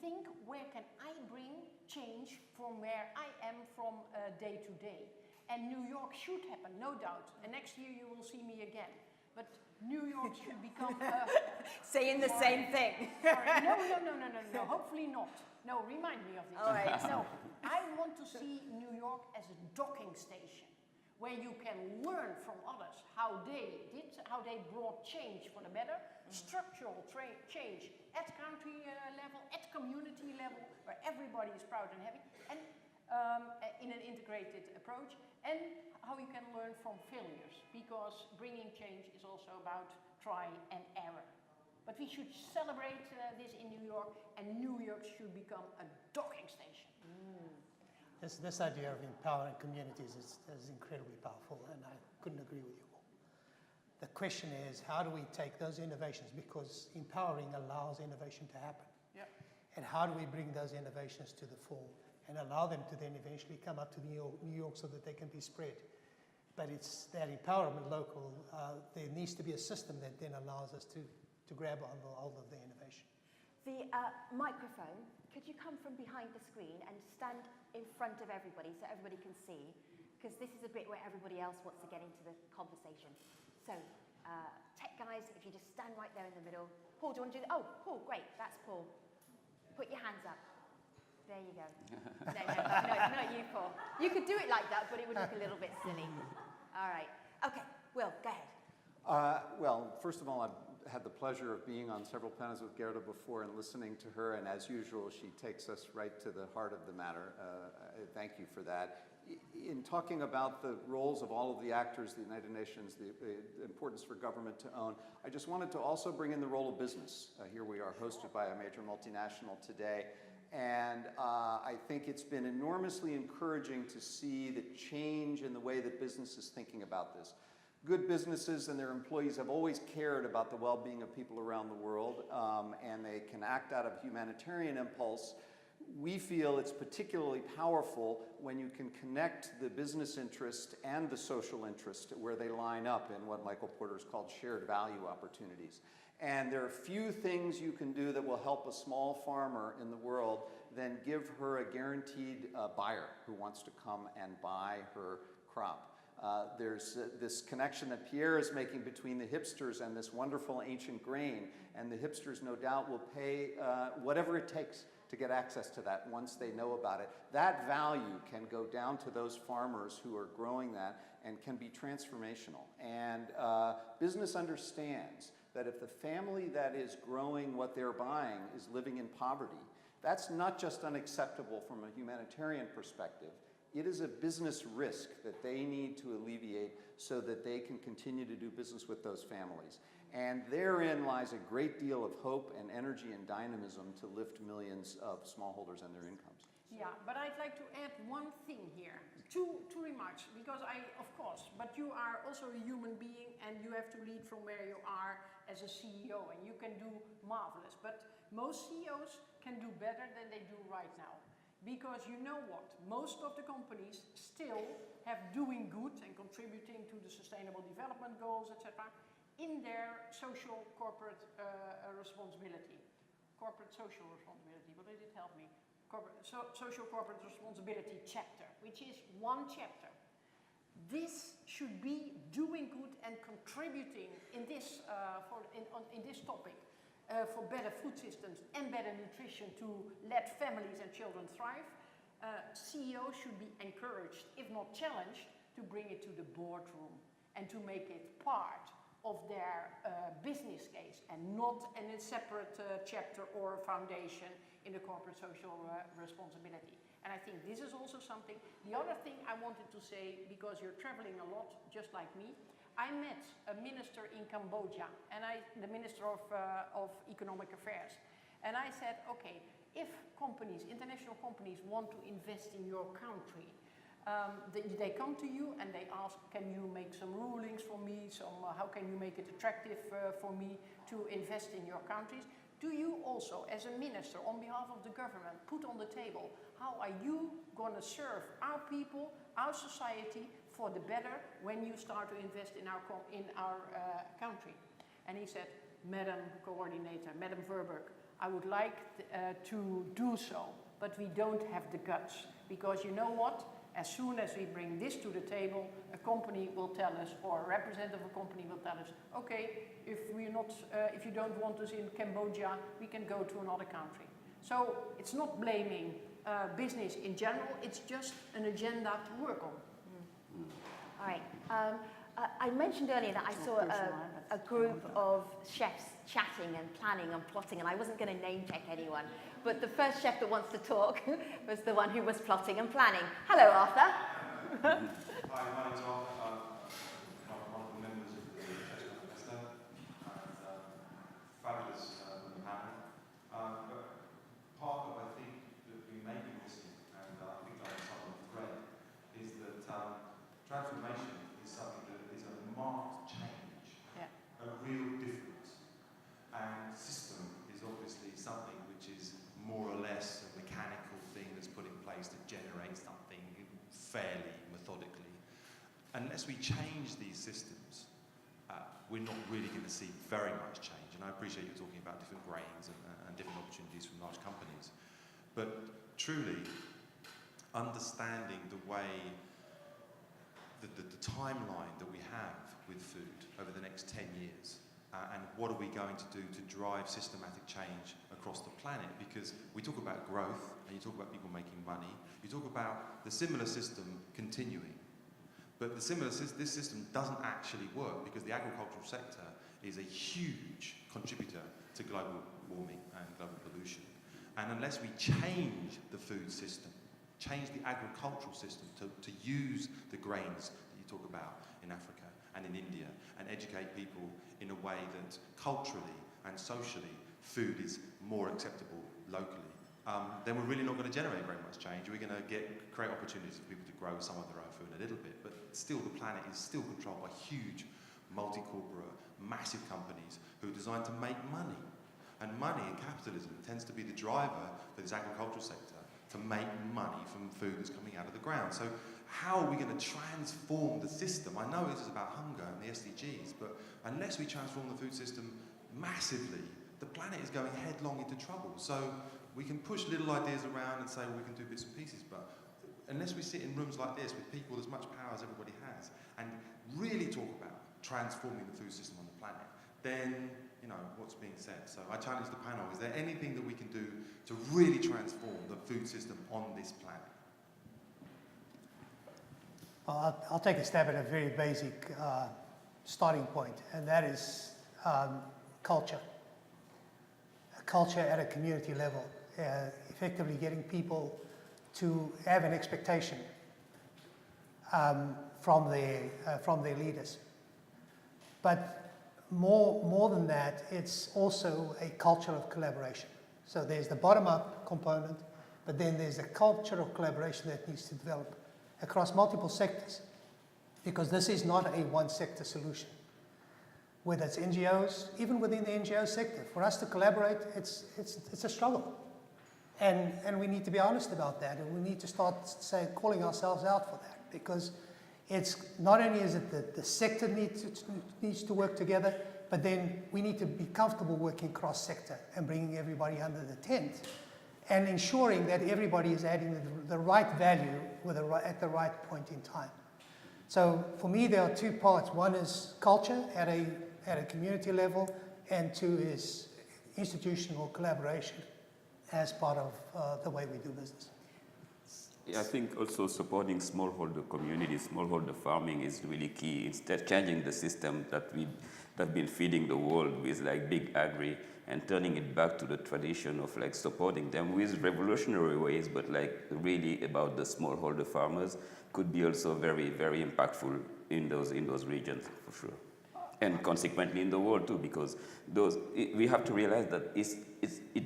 think, where can I bring change from where I am from day to day? And New York should happen, no doubt. And next year you will see me again. But New York should become saying the same thing. Sorry. No. Hopefully not. No, remind me of this. All right. No, I want to see New York as a docking station where you can learn from others how they brought change for the better, structural change at country level, at community level, where everybody is proud and happy, and in an integrated approach, and how you can learn from failures, because bringing change is also about try and error. But we should celebrate this in New York, and New York should become a docking station. This idea of empowering communities is incredibly powerful, and I couldn't agree with you more. The question is, how do we take those innovations, because empowering allows innovation to happen. Yep. And how do we bring those innovations to the fore and allow them to then eventually come up to New York so that they can be spread? But it's that empowerment local, there needs to be a system that then allows us to grab all of the innovation. The microphone, could you come from behind the screen and stand in front of everybody so everybody can see? Because this is a bit where everybody else wants to get into the conversation. So, tech guys, if you just stand right there in the middle. Paul, do you want to do that? Oh, Paul, great, that's Paul. Put your hands up. There you go. No, not you, Paul. You could do it like that, but it would look a little bit silly. All right. Okay, Will, go ahead. Well, first of all, I've had the pleasure of being on several panels with Gerda before and listening to her, and as usual, she takes us right to the heart of the matter. Thank you for that. In talking about the roles of all of the actors, the United Nations, the importance for government to own, I just wanted to also bring in the role of business. Here we are hosted by a major multinational today, and I think it's been enormously encouraging to see the change in the way that business is thinking about this. Good businesses and their employees have always cared about the well-being of people around the world, and they can act out of humanitarian impulse we feel it's particularly powerful when you can connect the business interest and the social interest where they line up in what Michael Porter's called shared value opportunities. And there are few things you can do that will help a small farmer in the world than give her a guaranteed buyer who wants to come and buy her crop. There's this connection that Pierre is making between the hipsters and this wonderful ancient grain, and the hipsters no doubt will pay whatever it takes to get access to that once they know about it. That value can go down to those farmers who are growing that and can be transformational. And business understands that if the family that is growing what they're buying is living in poverty, that's not just unacceptable from a humanitarian perspective. It is a business risk that they need to alleviate so that they can continue to do business with those families. And therein lies a great deal of hope and energy and dynamism to lift millions of smallholders and their incomes. Yeah, but I'd like to add one thing here. Two remarks, because of course, but you are also a human being and you have to lead from where you are as a CEO, and you can do marvelous. But most CEOs can do better than they do right now. Because you know what? Most of the companies still have doing good and contributing to the sustainable development goals, etc., in their social corporate responsibility. Corporate social responsibility, but it did help me. Social corporate responsibility chapter, which is one chapter. This should be doing good and contributing in this, in this topic. For better food systems and better nutrition to let families and children thrive, CEOs should be encouraged, if not challenged, to bring it to the boardroom and to make it part of their business case and not in a separate chapter or foundation in the corporate social responsibility. And I think this is also something. The other thing I wanted to say, because you're traveling a lot, just like me, I met a minister in Cambodia, and the Minister of Economic Affairs. And I said, okay, if companies, international companies, want to invest in your country, they come to you and they ask, can you make some rulings for me? How can you make it attractive for me to invest in your countries? Do you also, as a minister, on behalf of the government, put on the table, how are you going to serve our people, our society, for the better when you start to invest in our country? And he said, Madam Coordinator, Madam Verburg, I would like to do so, but we don't have the guts. Because you know what? As soon as we bring this to the table, a company will tell us, or a representative of a company will tell us, okay, if you don't want us in Cambodia, we can go to another country. So it's not blaming business in general, it's just an agenda to work on. All right. I mentioned earlier that I saw a group of chefs chatting and planning and plotting, and I wasn't going to name check anyone, but the first chef that wants to talk was the one who was plotting and planning. Hello, Arthur. Hi, my name's Arthur. I'm one of the members of the Chestnut Festa, and fabulous panel. But part of, I think, that we may be missing, and I think I have some on the thread, is that transformation is something that is a marked change, a real difference. And system is obviously something which is more or less a mechanical thing that's put in place to generate something fairly methodically. Unless we change these systems, we're not really going to see very much change. And I appreciate you talking about different grains and different opportunities from large companies. But truly, understanding the way the timeline that we have with food over the next 10 years, and what are we going to do to drive systematic change across the planet? Because we talk about growth, and you talk about people making money, you talk about the similar system continuing, but this system doesn't actually work because the agricultural sector is a huge contributor to global warming and global pollution. And unless we change the food system, change the agricultural system to use the grains that you talk about in Africa and in India, and educate people in a way that culturally and socially food is more acceptable locally, then we're really not going to generate very much change. We're going to create opportunities for people to grow some of their own food a little bit, but still the planet is still controlled by huge multi-corporate, massive companies who are designed to make money. And money in capitalism tends to be the driver for this agricultural sector to make money from food that's coming out of the ground. So how are we going to transform the system? I know this is about hunger and the SDGs, but unless we transform the food system massively, the planet is going headlong into trouble. So we can push little ideas around and say, well, we can do bits and pieces, but unless we sit in rooms like this with people as much power as everybody has and really talk about transforming the food system on the planet, then, you know, what's being said. So I challenge the panel, is there anything that we can do to really transform the food system on this planet? I'll take a stab at a very basic starting point, and that is culture. Culture at a community level, effectively getting people to have an expectation from their leaders. But more than that, it's also a culture of collaboration. So there's the bottom-up component, but then there's a culture of collaboration that needs to develop across multiple sectors, because this is not a one-sector solution. Whether it's NGOs, even within the NGO sector, for us to collaborate, it's a struggle. And we need to be honest about that, and we need to start calling ourselves out for that, because it's not only is it the sector needs to work together, but then we need to be comfortable working cross-sector and bringing everybody under the tent and ensuring that everybody is adding the right value at the right point in time. So for me, there are two parts. One is culture at a community level, and two is institutional collaboration as part of the way we do business. Yeah, I think also supporting smallholder communities, smallholder farming is really key. Instead, changing the system that have been feeding the world with like big agri and turning it back to the tradition of like supporting them with revolutionary ways, but like really about the smallholder farmers could be also very, very impactful in those regions for sure. And consequently in the world too, because we have to realize that it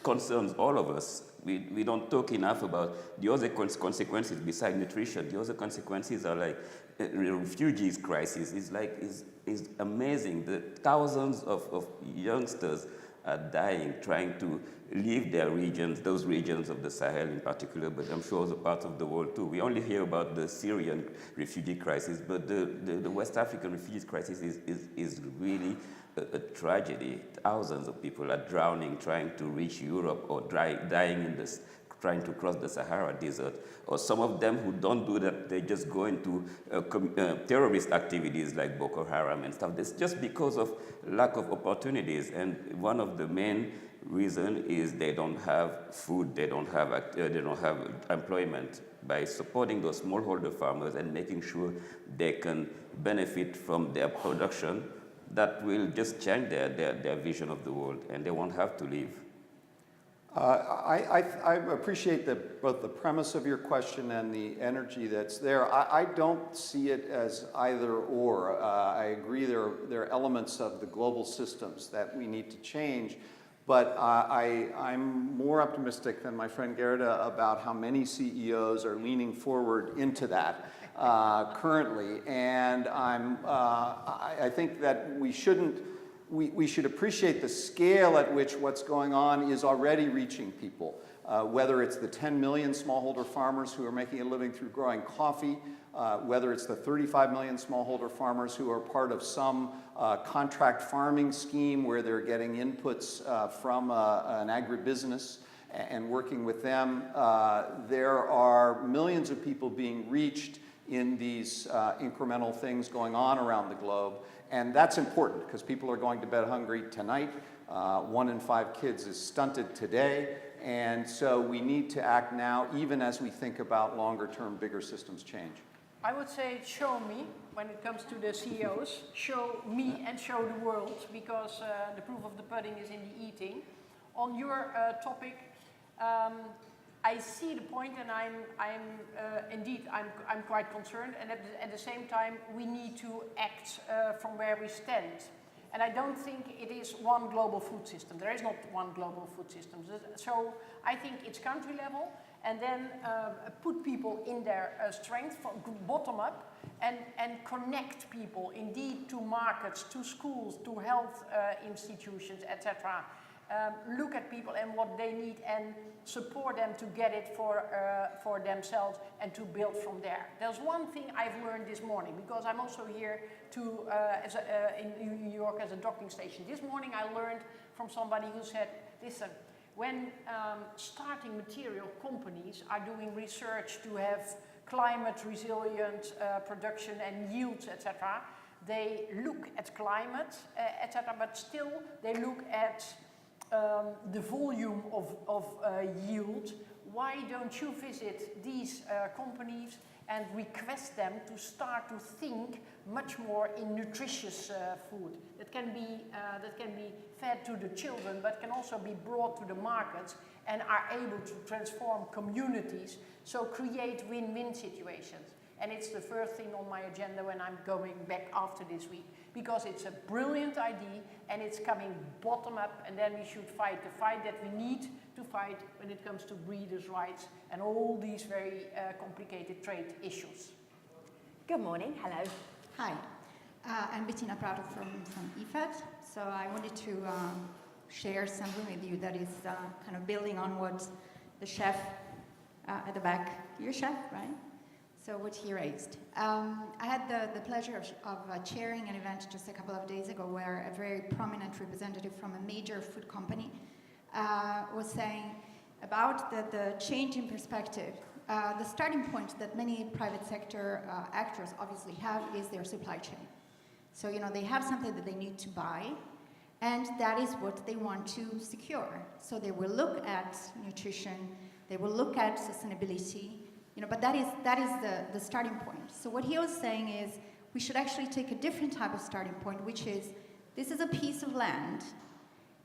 concerns all of us. We don't talk enough about the other consequences besides nutrition. The other consequences are like refugees crisis is amazing. The thousands of youngsters are dying trying to leave their regions, those regions of the Sahel in particular, but I'm sure other parts of the world too. We only hear about the Syrian refugee crisis, but the West African refugee crisis is really a tragedy. Thousands of people are drowning trying to reach Europe or dying in this, trying to cross the Sahara Desert. Or some of them who don't do that, they just go into terrorist activities like Boko Haram and stuff. That's just because of lack of opportunities. And one of the main reasons is they don't have food, they don't have employment. By supporting those smallholder farmers and making sure they can benefit from their production, that will just change their vision of the world, and they won't have to leave. I appreciate both the premise of your question and the energy that's there. I don't see it as either or. I agree there are elements of the global systems that we need to change, but I'm more optimistic than my friend Gerda about how many CEOs are leaning forward into that currently, and I think that we should appreciate the scale at which what's going on is already reaching people, whether it's the 10 million smallholder farmers who are making a living through growing coffee, whether it's the 35 million smallholder farmers who are part of some contract farming scheme where they're getting inputs from an agribusiness and working with them. There are millions of people being reached in these incremental things going on around the globe. And that's important because people are going to bed hungry tonight. 1 in 5 kids is stunted today. And so we need to act now, even as we think about longer term, bigger systems change. I would say show me when it comes to the CEOs. Show me and show the world, because the proof of the pudding is in the eating. On your topic, I see the point, and I'm quite concerned. And at the same time, we need to act from where we stand. And I don't think it is one global food system. There is not one global food system. So I think it's country level, and then put people in their strength from bottom up, and connect people indeed to markets, to schools, to health institutions, etc. look at people and what they need and support them to get it for themselves and to build from there. There's one thing I've learned this morning, because I'm also here in New York as a docking station. This morning I learned from somebody who said, listen, when starting material companies are doing research to have climate resilient production and yields, etc., they look at climate, etc., but still they look at the volume of yield. Why don't you visit these companies and request them to start to think much more in nutritious food that can be fed to the children, but can also be brought to the markets and are able to transform communities, so create win-win situations. And it's the first thing on my agenda when I'm going back after this week, because it's a brilliant idea and it's coming bottom up, and then we should fight the fight that we need to fight when it comes to breeders' rights and all these very complicated trade issues. Good morning, hello. Hi, I'm Bettina Prato from IFAD. So I wanted to share something with you that is kind of building on what the chef at the back, you're a chef, right? So what he raised. I had the pleasure of chairing an event just a couple of days ago where a very prominent representative from a major food company was saying about the change in perspective. The starting point that many private sector actors obviously have is their supply chain. So, you know, they have something that they need to buy, and that is what they want to secure. So they will look at nutrition, they will look at sustainability, you know, but that is the starting point. So what he was saying is we should actually take a different type of starting point, which is this is a piece of land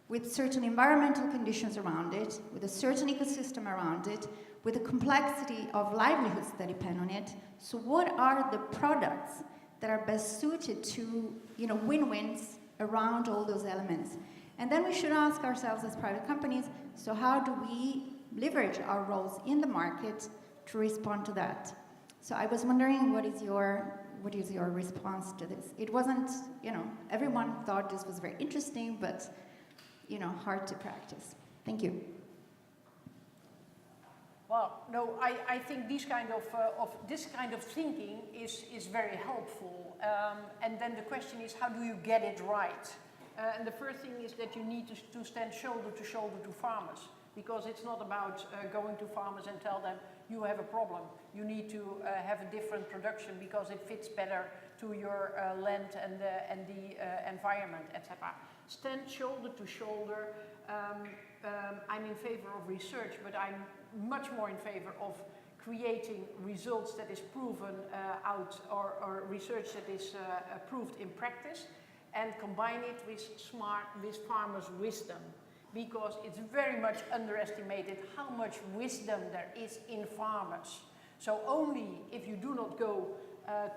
with certain environmental conditions around it, with a certain ecosystem around it, with a complexity of livelihoods that depend on it. So what are the products that are best suited to, you know, win-wins around all those elements? And then we should ask ourselves as private companies, so how do we leverage our roles in the market to respond to that? So I was wondering, what is your response to this? It wasn't, you know, everyone thought this was very interesting, but, you know, hard to practice. Thank you. Well, no, I think this kind of thinking is very helpful. And then the question is, how do you get it right? And the first thing is that you need to stand shoulder to shoulder to farmers, because it's not about going to farmers and tell them you have a problem. You need to have a different production because it fits better to your land and the environment, etc. Stand shoulder to shoulder. I'm in favor of research, but I'm much more in favor of creating results that is proven out, or research that is proved in practice, and combine it with farmers' wisdom, because it's very much underestimated how much wisdom there is in farmers. So only if you do not go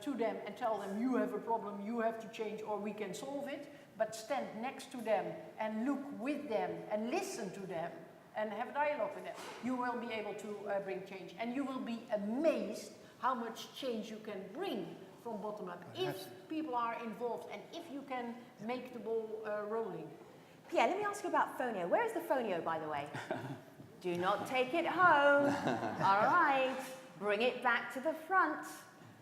to them and tell them you have a problem, you have to change, or we can solve it, but stand next to them and look with them and listen to them and have dialogue with them, you will be able to bring change. And you will be amazed how much change you can bring from bottom up if people are involved and if you can make the ball rolling. Pierre, let me ask you about Fonio. Where is the Fonio, by the way? Do not take it home. All right, bring it back to the front.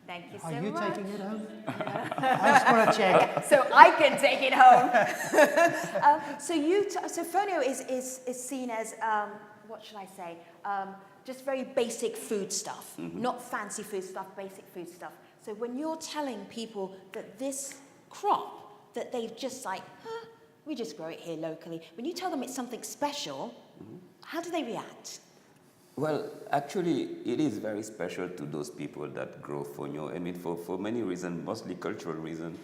Thank you so much. Are you taking it home? I just want to check. So I can take it home. So Fonio is seen as, what should I say, just very basic food stuff, not fancy food stuff, basic food stuff. So when you're telling people that this crop, that they've just like, we just grow it here locally, when you tell them it's something special, how do they react? Well, actually, it is very special to those people that grow fonio. I mean, for many reasons, mostly cultural reasons.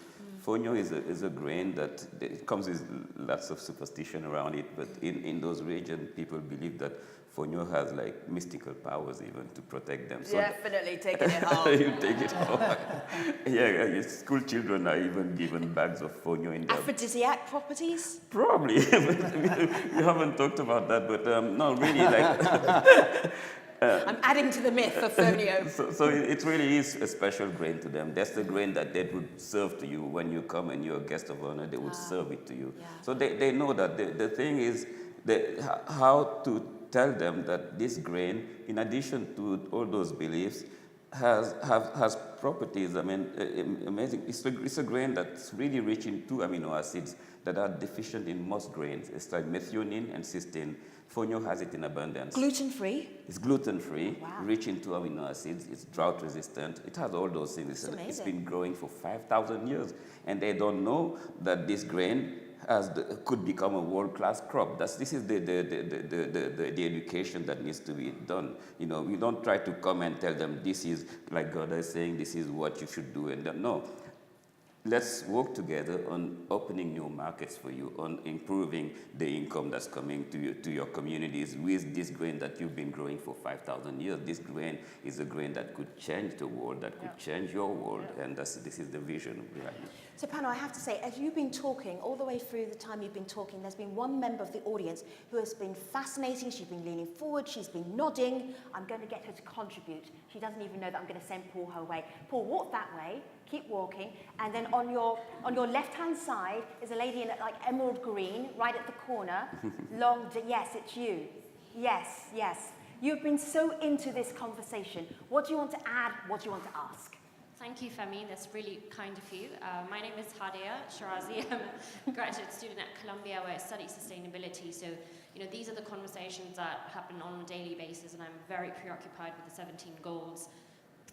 Fonio is a grain that it comes with lots of superstition around it, but in those regions, people believe that fonio has like mystical powers even to protect them. So definitely taking it home. You take it home. Yeah, school children are even given bags of fonio in their... Aphrodisiac properties? Probably. We haven't talked about that, but no, really, like... I'm adding to the myth of fonio. So it really is a special grain to them. That's the grain that they would serve to you when you come and you're a guest of honor. They would serve it to you. Yeah. So they know that the thing is, how to tell them that this grain, in addition to all those beliefs, has properties, I mean, amazing. It's a grain that's really rich in 2 amino acids that are deficient in most grains. It's like methionine and cysteine. Fonio has it in abundance. Gluten-free? It's gluten-free, Wow. rich in 2 amino acids. It's drought resistant. It has all those things. It's been growing for 5,000 years. And they don't know that this grain could become a world-class crop. This is the education that needs to be done. You know, we don't try to come and tell them this is, like God is saying, this is what you should do. And no, let's work together on opening new markets for you, on improving the income that's coming to your communities with this grain that you've been growing for 5,000 years. This grain is a grain that could change the world, that could change your world, and this is the vision behind it. So Pano, I have to say, as you've been talking, all the way through the time you've been talking, there's been one member of the audience who has been fascinating. She's been leaning forward, she's been nodding. I'm going to get her to contribute. She doesn't even know that I'm going to send Paul her way. Paul, walk that way, keep walking, and then on your left-hand side is a lady in like emerald green, right at the corner. Yes, it's you. Yes, yes. You've been so into this conversation. What do you want to add? What do you want to ask? Thank you, Femi. That's really kind of you. My name is Hadia Shirazi. I'm a graduate student at Columbia where I study sustainability. So, you know, these are the conversations that happen on a daily basis, and I'm very preoccupied with the 17 goals,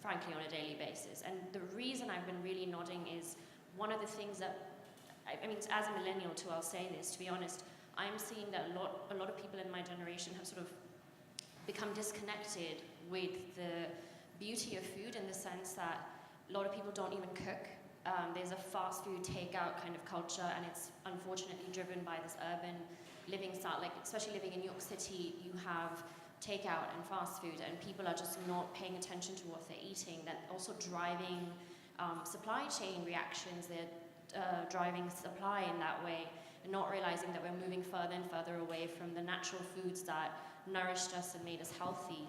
frankly, on a daily basis. And the reason I've been really nodding is one of the things that, I mean, as a millennial too, I'll say this, to be honest, I'm seeing that a lot of people in my generation have sort of become disconnected with the beauty of food in the sense that a lot of people don't even cook. There's a fast food takeout kind of culture, and it's unfortunately driven by this urban living style. Like, especially living in New York City, you have takeout and fast food, and people are just not paying attention to what they're eating. That also driving supply chain reactions. They're driving supply in that way, and not realizing that we're moving further and further away from the natural foods that nourished us and made us healthy.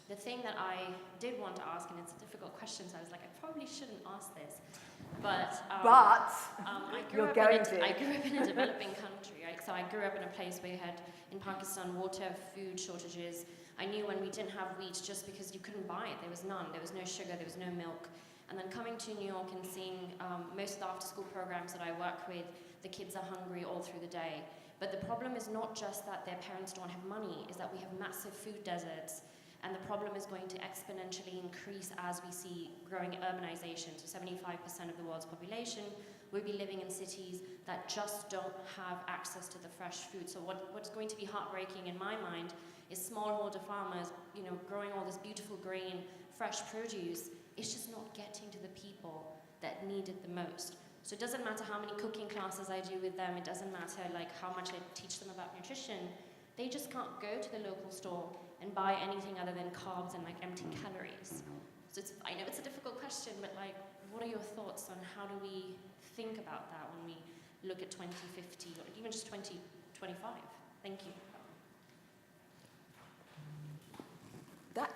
The thing that I did want to ask, and it's a difficult question, so I was like, I probably shouldn't ask this, but I grew up in a developing country, right? So I grew up in a place where you had, in Pakistan, water, food shortages. I knew when we didn't have wheat just because you couldn't buy it. There was none. There was no sugar. There was no milk. And then coming to New York and seeing most of the after-school programs that I work with, the kids are hungry all through the day. But the problem is not just that their parents don't have money, is that we have massive food deserts. And the problem is going to exponentially increase as we see growing urbanization. So 75% of the world's population will be living in cities that just don't have access to the fresh food. So what's going to be heartbreaking in my mind is smallholder farmers, you know, growing all this beautiful green, fresh produce. It's just not getting to the people that need it the most. So it doesn't matter how many cooking classes I do with them. It doesn't matter like how much I teach them about nutrition. They just can't go to the local store and buy anything other than carbs and like empty calories. So I know it's a difficult question, but like, what are your thoughts on how do we think about that when we look at 2050 or even just 2025? Thank you.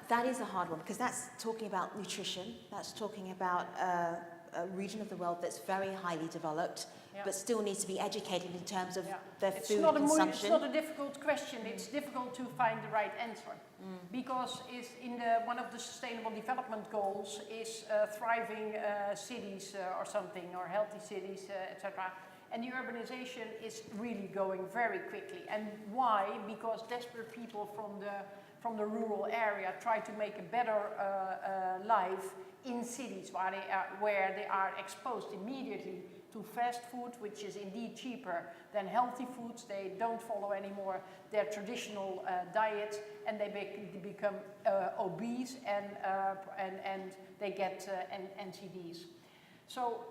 That is a hard one, because that's talking about nutrition. That's talking about a region of the world that's very highly developed, but still needs to be educated in terms of their food consumption. It's not a difficult question. It's difficult to find the right answer, because it's in one of the Sustainable Development Goals is thriving cities or something, or healthy cities, etc. And the urbanization is really going very quickly. And why? Because desperate people from the rural area try to make a better life in cities where they are exposed immediately to fast food, which is indeed cheaper than healthy foods. They don't follow anymore their traditional diet, and they become obese, and they get NCDs. So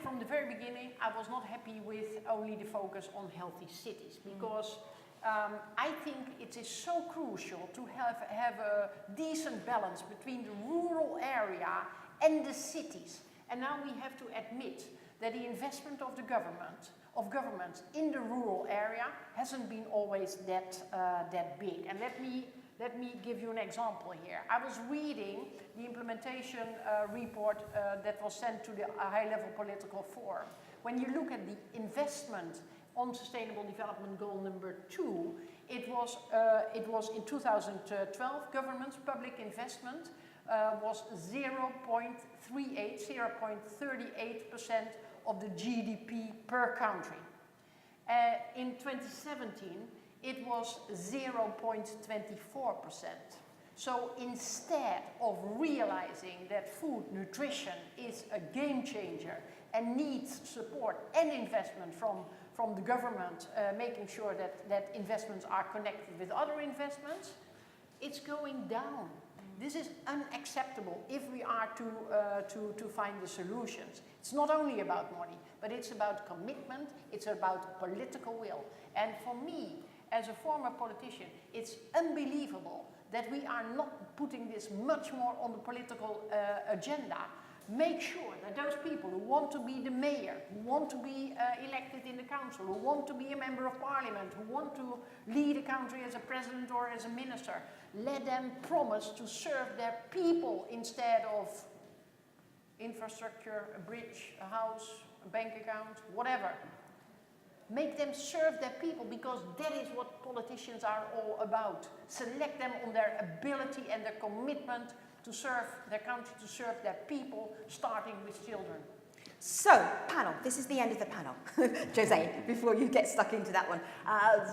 from the very beginning, I was not happy with only the focus on healthy cities, because I think it is so crucial to have a decent balance between the rural area and the cities. And now we have to admit that the investment of the government in the rural area hasn't been always that big. And let me give you an example here. I was reading the implementation report that was sent to the high-level political forum. When you look at the investment on Sustainable Development Goal number 2, it was in 2012, government's public investment was 0.38% of the GDP per country. In 2017, it was 0.24%. So instead of realizing that food nutrition is a game changer and needs support and investment from the government, making sure that investments are connected with other investments, it's going down. This is unacceptable if we are to find the solutions. It's not only about money, but it's about commitment, it's about political will. And for me, as a former politician, it's unbelievable that we are not putting this much more on the political agenda. Make sure that those people who want to be the mayor, who want to be elected in the council, who want to be a member of parliament, who want to lead a country as a president or as a minister, let them promise to serve their people instead of infrastructure, a bridge, a house, a bank account, whatever. Make them serve their people, because that is what politicians are all about. Select them on their ability and their commitment to serve their country, to serve their people, starting with children. So, panel, this is the end of the panel. Jose, before you get stuck into that one.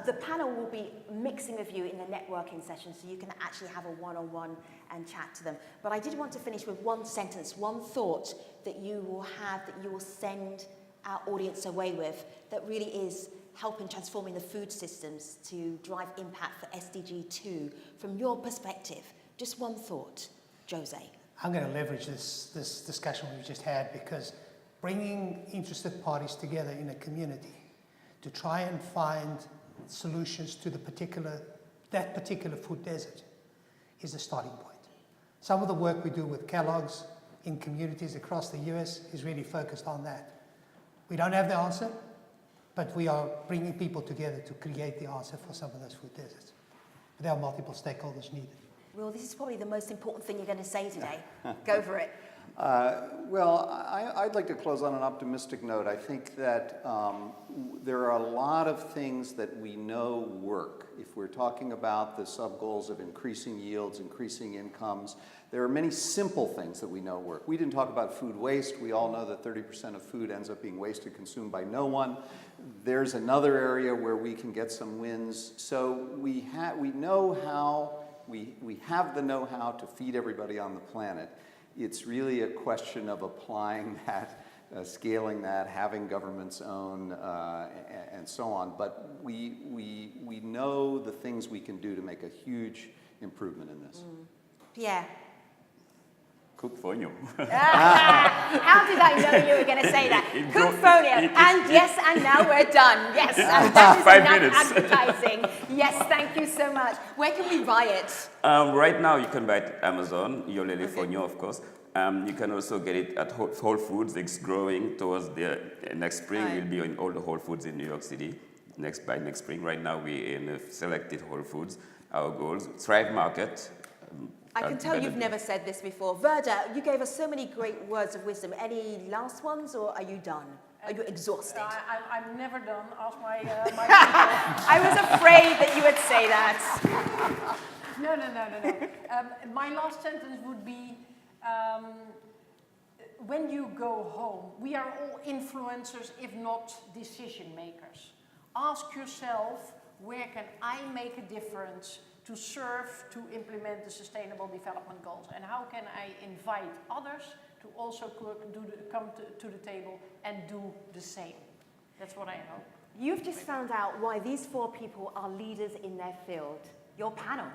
The panel will be mixing with you in the networking session, so you can actually have a one-on-one and chat to them. But I did want to finish with one sentence, one thought that you will have, that you will send our audience away with, that really is helping transforming the food systems to drive impact for SDG2. From your perspective, just one thought, Jose. I'm going to leverage this discussion we've just had, because bringing interested parties together in a community to try and find solutions to that particular food desert is the starting point. Some of the work we do with Kellogg's in communities across the US is really focused on that. We don't have the answer, but we are bringing people together to create the answer for some of those food deserts. But there are multiple stakeholders needed. Well, this is probably the most important thing you're going to say today. Go for it. Well, I'd like to close on an optimistic note. I think that there are a lot of things that we know work. If we're talking about the sub-goals of increasing yields, increasing incomes, there are many simple things that we know work. We didn't talk about food waste. We all know that 30% of food ends up being wasted, consumed by no one. There's another area where we can get some wins. So we have the know-how to feed everybody on the planet. It's really a question of applying that, scaling that, having governments own, and so on. But we know the things we can do to make a huge improvement in this. Pierre. Cook for you. How did I know you were going to say that? Cook for you. And yes, and now we're done. Yes, and that is 5 enough minutes. advertising. Yes, thank you so much. Where can we buy it? Right now, you can buy it at Amazon, Yolele Fonyo, of course. You can also get it at Whole Foods. It's growing towards the next spring. Right. We'll be in all the Whole Foods in New York City by next spring. Right now, we're in selected Whole Foods. Our goals: Thrive Market. I can tell you've never said this before. Verda, you gave us so many great words of wisdom. Any last ones, or are you done? Are you exhausted? I'm never done. Ask my people. I was afraid that you would say that. No. My last sentence would be, when you go home, we are all influencers, if not decision makers. Ask yourself, where can I make a difference to serve, to implement the Sustainable Development Goals? And how can I invite others to also come to the table and do the same? That's what I hope. You've just found out why these 4 people are leaders in their field. Your panel.